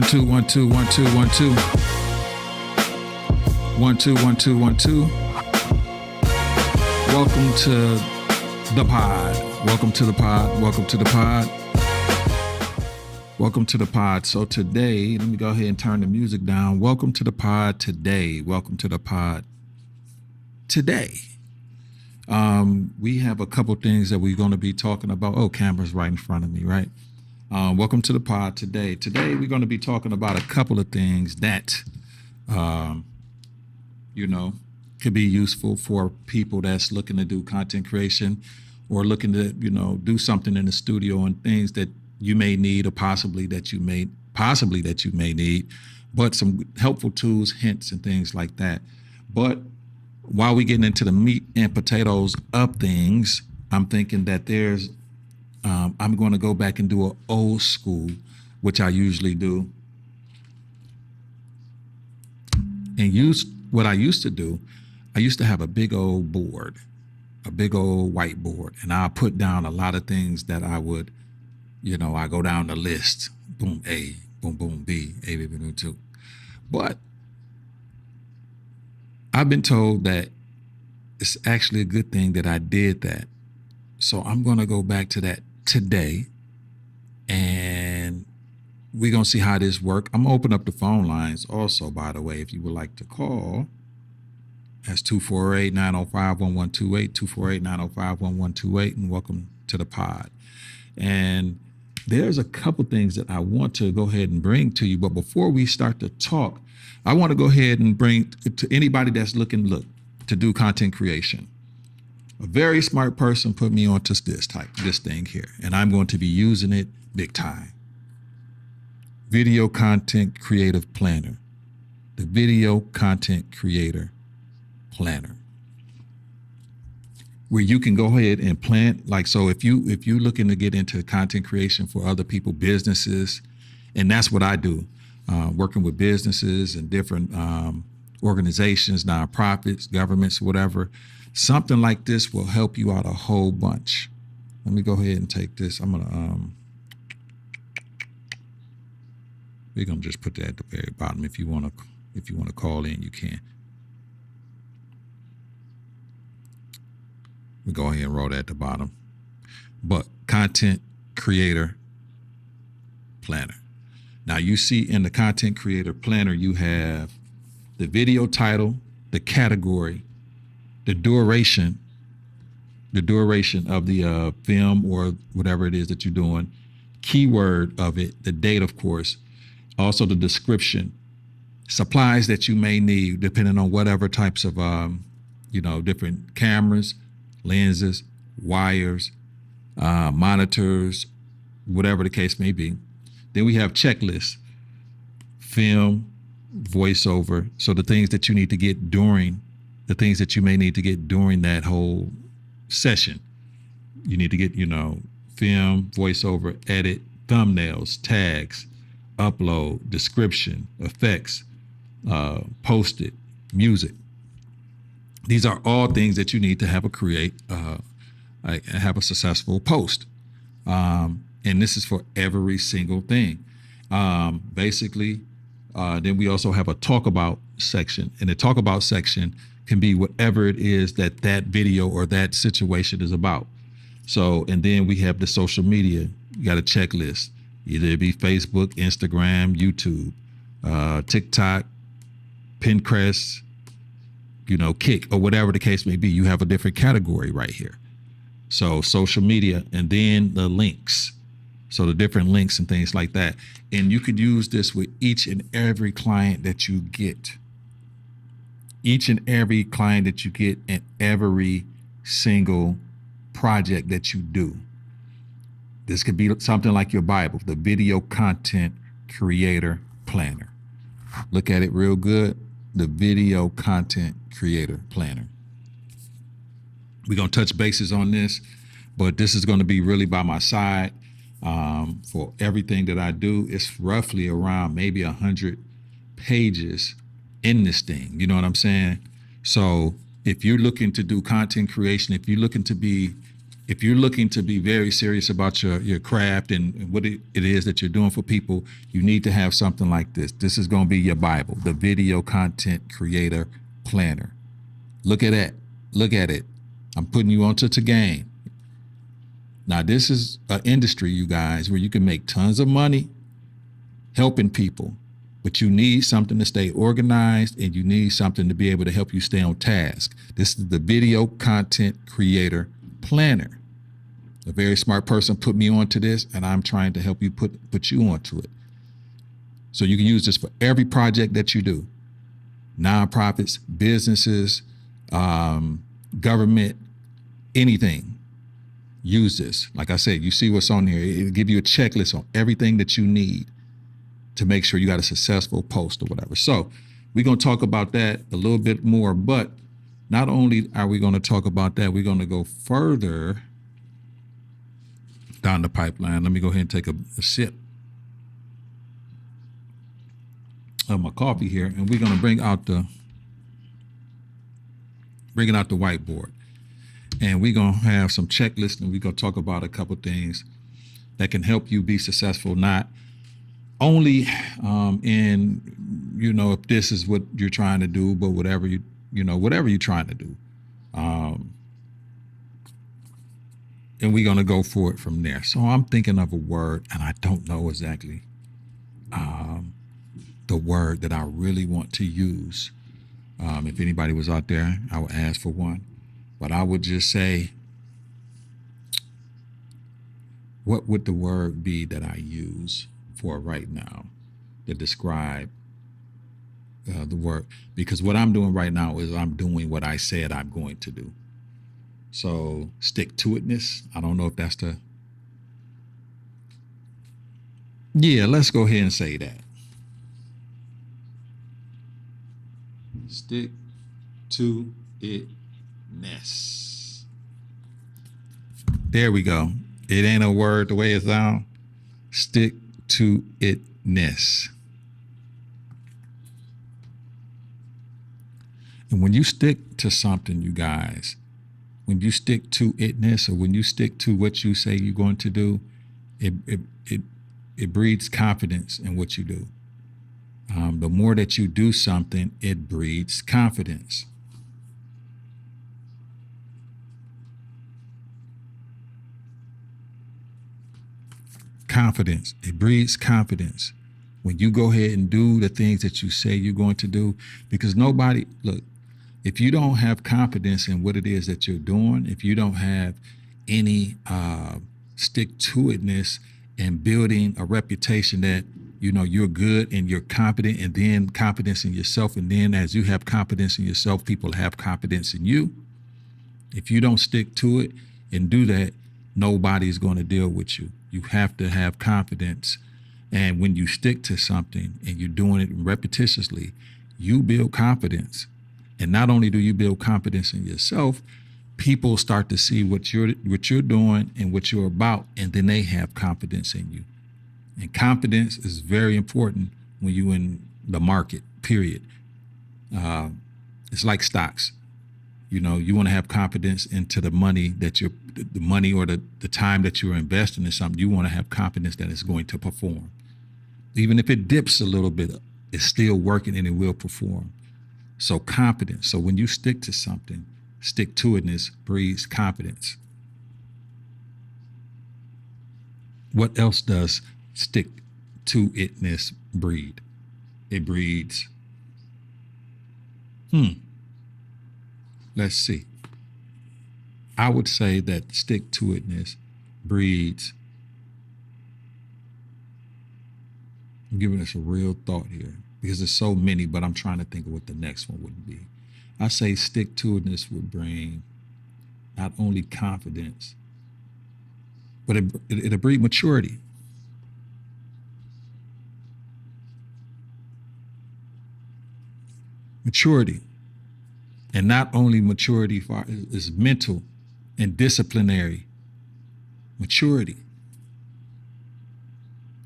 two, 1 2, 1 2, 1 2. 1 2, 1 2, 1 2. Welcome to the pod. Welcome to the pod. Welcome to the pod. Welcome to the pod. So today, let me go ahead and turn the music down. Welcome to the pod today. Welcome to the pod today. We have a couple things that we're going to be talking about. Oh, camera's right in front of me, right? Welcome to the pod today. Today, we're going to be talking about a couple of things that, could be useful for people that's looking to do content creation or looking to, do something in the studio and things that you may need or possibly that you may need, but some helpful tools, hints, and things like that. But while we getting into the meat and potatoes of things, I'm thinking that I'm going to go back and do an old school, which I usually do, and what I used to do. I used to have a big old board, a big old whiteboard, and I'll put down a lot of things that I would, I go down the list, boom, A, boom, boom, B, A, B, B, B, 2. But I've been told that it's actually a good thing that I did that. So I'm going to go back to that today, and we're going to see how this works. I'm going to open up the phone lines also, by the way, if you would like to call. That's 248-905-1128, 248-905-1128, and welcome to the pod. And there's a couple things that I want to go ahead and bring to you. But before we start to talk, I want to go ahead and bring to anybody that's looking to do content creation. A very smart person put me onto this thing here, and I'm going to be using it big time. Video Content Creative Planner. The Video Content Creator Planner, where you can go ahead and plan. So if you're looking to get into content creation for other people, businesses, and that's what I do, working with businesses and different organizations, nonprofits, governments, whatever. Something like this will help you out a whole bunch. Let me go ahead and take this. We're gonna just put that at the very bottom. If you want to call in, you can. We go ahead and roll that at the bottom. But Content Creator Planner. Now you see in the Content Creator Planner, you have the video title, the category, the duration of the film or whatever it is that you're doing, keyword of it, the date, of course, also the description, supplies that you may need depending on whatever types of, different cameras, lenses, wires, monitors, whatever the case may be. Then we have checklists, film, voiceover. So the things that you need to get during that whole session. You need to get, film, voiceover, edit, thumbnails, tags, upload, description, effects, post it, music. These are all things that you need to have have a successful post. And this is for every single thing. Then we also have a talk about section, and the talk about section can be whatever it is that video or that situation is about. So, and then we have the social media. You got a checklist, either it be Facebook, Instagram, YouTube, TikTok, Pinterest, Kick, or whatever the case may be. You have a different category right here. So social media, and then the links. So the different links and things like that. And you could use this with each and every client that you get. Each and every client that you get and every single project that you do. This could be something like your Bible, the Video Content Creator Planner. Look at it real good. The Video Content Creator Planner. We're going to touch bases on this, but this is going to be really by my side. For everything that I do, it's roughly around maybe 100 pages in this thing. You know what I'm saying? So if you're looking to do content creation, if you're looking to be if you're looking to be very serious about your craft and what it is that you're doing for people, you need to have something like this. This is going to be your Bible, the Video Content Creator Planner. Look at that. Look at it. I'm putting you onto the game. Now, this is an industry, you guys, where you can make tons of money helping people, but you need something to stay organized and you need something to be able to help you stay on task. This is the Video Content Creator Planner. A very smart person put me onto this, and I'm trying to help you put you onto it. So you can use this for every project that you do. Nonprofits, businesses, government, anything. Use this. Like I said, you see what's on here. It'll give you a checklist on everything that you need to make sure you got a successful post or whatever. So we're going to talk about that a little bit more, but not only are we going to talk about that, we're going to go further down the pipeline. Let me go ahead and take a sip of my coffee here, and we're going to bring out the whiteboard, and we're going to have some checklists, and we're going to talk about a couple things that can help you be successful, not only in, if this is what you're trying to do, but whatever you're trying to do. And we're going to go for it from there. So I'm thinking of a word, and I don't know exactly the word that I really want to use. If anybody was out there, I would ask for one. But I would just say, what would the word be that I use for right now to describe the work? Because what I'm doing right now is I'm doing what I said I'm going to do. So stick to itness. I don't know if that's let's go ahead and say that. Stick to itness. There we go. It ain't a word the way it sounds. Stick to itness. And when you stick to something, you guys, when you stick to itness, or when you stick to what you say you're going to do, it breeds confidence in what you do. The more that you do something, it breeds confidence. Confidence. It breeds confidence when you go ahead and do the things that you say you're going to do. Because look, if you don't have confidence in what it is that you're doing, if you don't have any stick-to-itness and building a reputation that, you're good and you're confident, and then confidence in yourself, and then as you have confidence in yourself, people have confidence in you. If you don't stick to it and do that, nobody's going to deal with you. You have to have confidence. And when you stick to something and you're doing it repetitiously, you build confidence. And not only do you build confidence in yourself, people start to see what you're doing and what you're about, and then they have confidence in you. And confidence is very important when you're in the market, period. It's like stocks. You want to have confidence into the money or the time that you're investing in something. You want to have confidence that it's going to perform. Even if it dips a little bit, it's still working and it will perform. So confidence. So when you stick to something, stick-to-itness breeds confidence. What else does stick-to-itness breed? It breeds, let's see. I would say that stick-to-itness breeds, I'm giving us a real thought here because there's so many, but I'm trying to think of what the next one would be. I say stick-to-itness would bring not only confidence, but it'll breed maturity. Maturity. And not only maturity is mental and disciplinary maturity,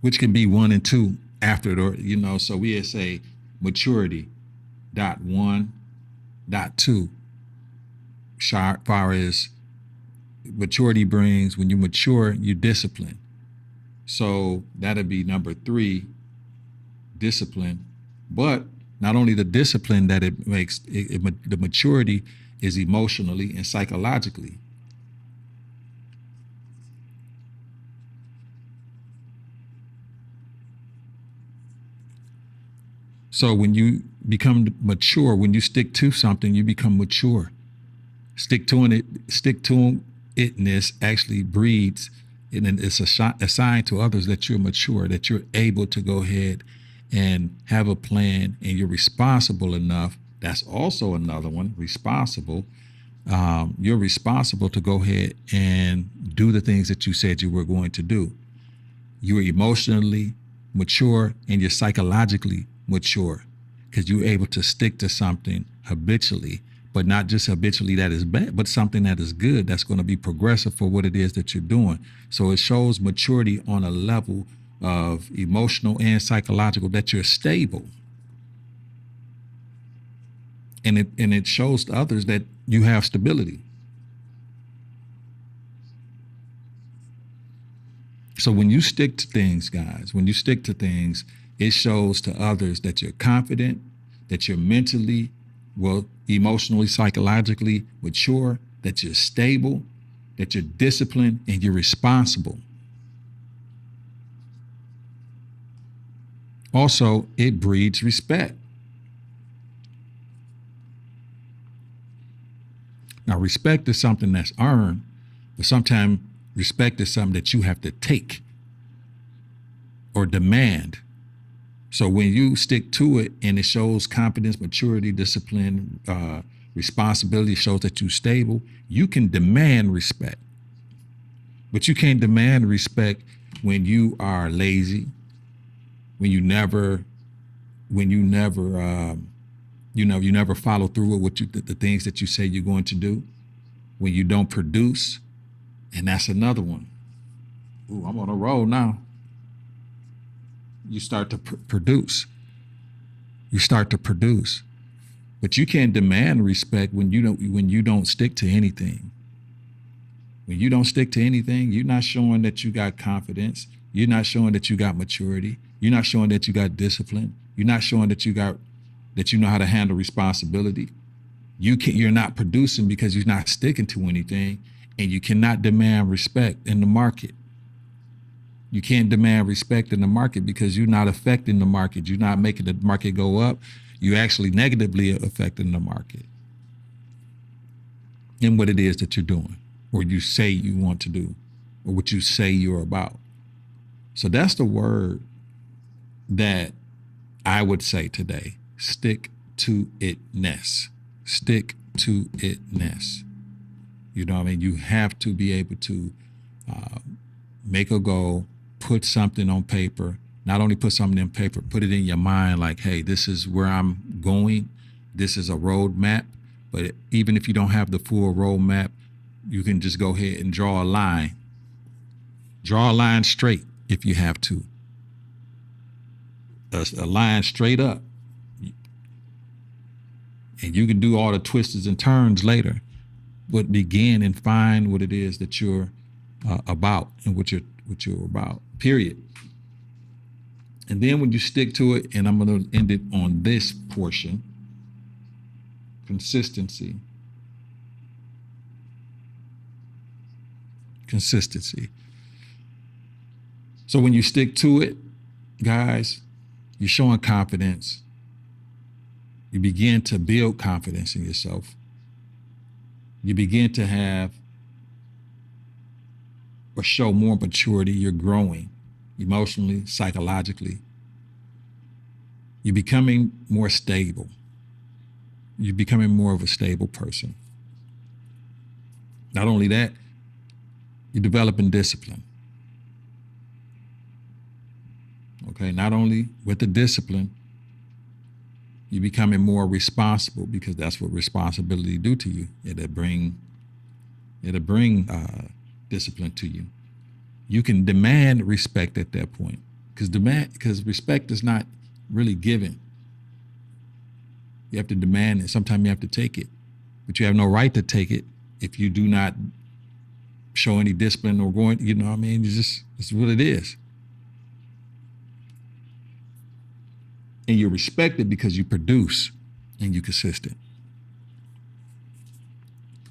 which can be 1 and 2 after it, or, so we say maturity, dot 1, dot 2, far as maturity brings, when you mature, you discipline. So that'll be number 3, discipline. But not only the discipline that it makes, the maturity is emotionally and psychologically. So when you become mature, when you stick to something, you become mature. Stick to itness actually breeds, and it's a sign to others that you're mature, that you're able to go ahead and have a plan, and you're responsible enough. That's also another one, responsible. You're responsible to go ahead and do the things that you said you were going to do. You're emotionally mature and you're psychologically mature because you're able to stick to something habitually, but not just habitually that is bad, but something that is good, that's going to be progressive for what it is that you're doing. So it shows maturity on a level of emotional and psychological, that you're stable. And it shows to others that you have stability. So when you stick to things, guys, when you stick to things, it shows to others that you're confident, that you're mentally, emotionally, psychologically mature, that you're stable, that you're disciplined, and you're responsible. Also, it breeds respect. Now, respect is something that's earned, but sometimes respect is something that you have to take or demand. So when you stick to it and it shows confidence, maturity, discipline, responsibility, shows that you're stable, you can demand respect. But you can't demand respect when you are lazy, when you never follow through with the things that you say you're going to do, when you don't produce. And that's another one. Ooh, I'm on a roll now. You start to produce. You start to produce. But you can't demand respect when you don't stick to anything. When you don't stick to anything, you're not showing that you got confidence. You're not showing that you got maturity. You're not showing that you got discipline. You're not showing that you know how to handle responsibility. You're not producing because you're not sticking to anything, and you cannot demand respect in the market. You can't demand respect in the market because you're not affecting the market. You're not making the market go up. You're actually negatively affecting the market in what it is that you're doing, or you say you want to do, or what you say you're about. So that's the word that I would say today. Stick to itness. Stick to itness. You know what I mean? You have to be able to make a goal, put something on paper. Not only put something on paper, put it in your mind like, hey, this is where I'm going. This is a roadmap. But even if you don't have the full roadmap, you can just go ahead and draw a line. Draw a line straight if you have to. A line straight up. And you can do all the twists and turns later, but begin and find what it is that you're about and what you're about, period. And then when you stick to it, and I'm going to end it on this portion, consistency. Consistency. So when you stick to it, guys, you're showing confidence. You begin to build confidence in yourself. You begin to have or show more maturity. You're growing emotionally, psychologically. You're becoming more stable. You're becoming more of a stable person. Not only that, you're developing discipline. Okay, not only with the discipline, you're becoming more responsible, because that's what responsibility do to you. It'll bring discipline to you. You can demand respect at that point, because respect is not really given. You have to demand it. Sometimes you have to take it, but you have no right to take it if you do not show any discipline or going, you know what I mean? It's what it is. And you're respected because you produce and you're consistent.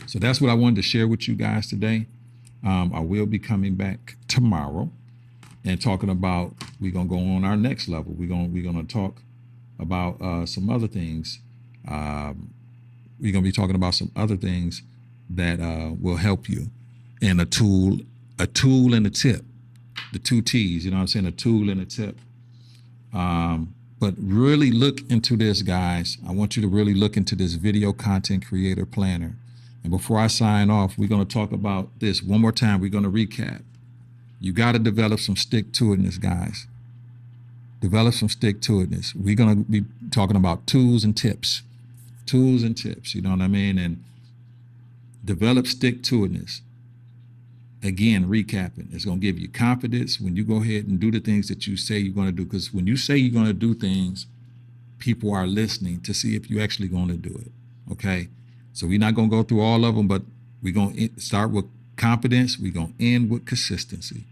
So that's what I wanted to share with you guys today. I will be coming back tomorrow and talking about, we're going to go on our next level. We're going to talk about some other things. We're going to be talking about some other things that will help you. And a tool and a tip. The 2 T's, you know what I'm saying? A tool and a tip. But really look into this, guys. I want you to really look into this video content creator planner. And before I sign off, we're going to talk about this one more time. We're going to recap. You got to develop some stick-to-itness, guys. Develop some stick-to-itness. We're going to be talking about tools and tips. Tools and tips, you know what I mean? And develop stick-to-itness. Again, recapping, it's going to give you confidence when you go ahead and do the things that you say you're going to do. Because when you say you're going to do things, people are listening to see if you're actually going to do it. Okay? So we're not going to go through all of them, but we're going to start with confidence. We're going to end with consistency.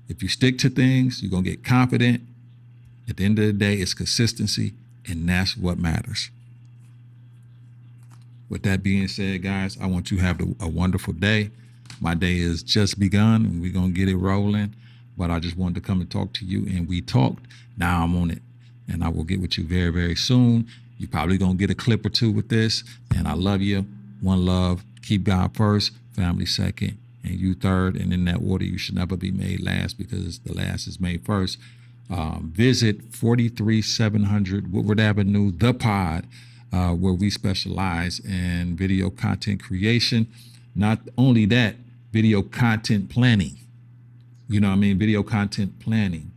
If you stick to things, you're going to get confident. At the end of the day, it's consistency, and that's what matters. With that being said, guys, I want you to have a wonderful day. My day has just begun, and we're going to get it rolling. But I just wanted to come and talk to you, and we talked. Now I'm on it, and I will get with you very, very soon. You're probably going to get a clip or two with this, and I love you. One love. Keep God first, family second, and you third. And in that order, you should never be made last, because the last is made first. Visit 43700 Woodward Avenue, The Pod, where we specialize in video content creation. Not only that, video content planning. You know what I mean? Video content planning,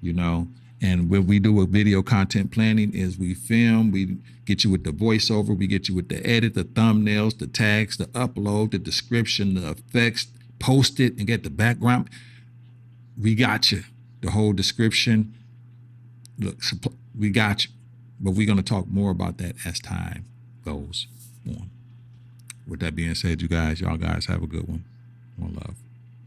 you know. And what we do with video content planning is we film, we get you with the voiceover, we get you with the edit, the thumbnails, the tags, the upload, the description, the effects, post it and get the background. We got you. The whole description. Look, we got you. But we're going to talk more about that as time goes on. With that being said, y'all guys have a good one. One love.